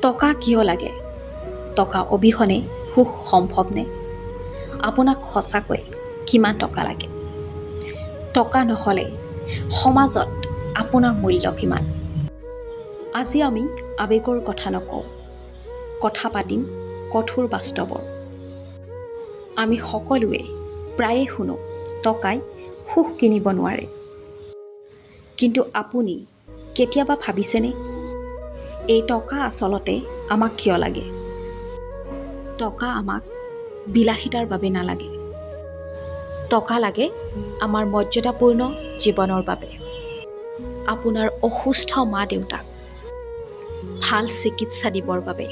টকা কিয় লাগে? টকা অবিহনে সুখ সম্ভৱনে? আপোনাক সঁচাকৈ কিমান টকা লাগে? টকা নহ'লে সমাজত আপোনাৰ মূল্য কিমান? আজি আমি আৱেগৰ কথা নকওঁ, কথা পাতিম কঠোৰ বাস্তৱৰ। আমি সকলোৱে প্ৰায়ে শুনো টকাই সুখ কিনিব নোৱাৰে। কিন্তু আপুনি কেতিয়াবা ভাবিছেনে এই টকা আচলতে আমাক কিয় লাগে? টকা আমাক বিলাসিতাৰ বাবে নালাগে। টকা লাগে আমাৰ মৰ্যাদাপূৰ্ণ জীৱনৰ বাবে। আপোনাৰ অসুস্থ মা দেউতাক ভাল চিকিৎসা দিবৰ বাবে।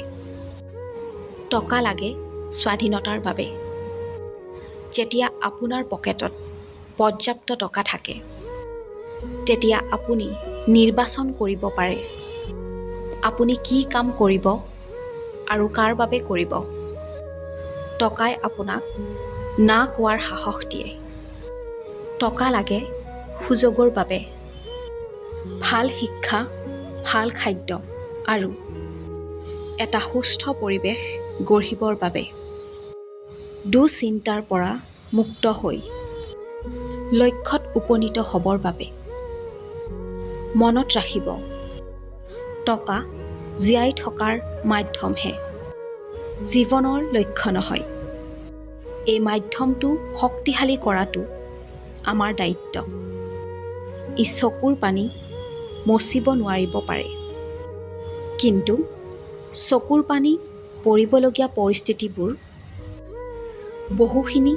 টকা লাগে স্বাধীনতাৰ বাবে। যেতিয়া আপোনাৰ পকেটত পৰ্যাপ্ত টকা থাকে, তেতিয়া আপুনি নিৰ্বাচন কৰিব পাৰে আপুনি কি কাম কৰিব আৰু কাৰ বাবে কৰিব। টকাই আপোনাক না কোৱাৰ সাহস দিয়ে। টকা লাগে সুযোগৰ বাবে, ভাল শিক্ষা, ভাল খাদ্য আৰু এটা সুস্থ পৰিৱেশ গঢ়িবৰ বাবে। দুশ্চিন্তাৰ পৰা মুক্ত হৈ লক্ষ্যত উপনীত হ'বৰ বাবে। মনত ৰাখিব, টকা জীয়াই থকাৰ মাধ্যমহে, জীৱনৰ লক্ষ্য নহয়। এই মাধ্যমটো শক্তিশালী কৰাটো আমাৰ দায়িত্ব। ই চকুৰ পানী মচিব নোৱাৰিব পাৰে, কিন্তু চকুৰ পানী পৰিবলগীয়া পৰিস্থিতিবোৰ বহুখিনি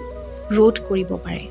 ৰোধ কৰিব পাৰে।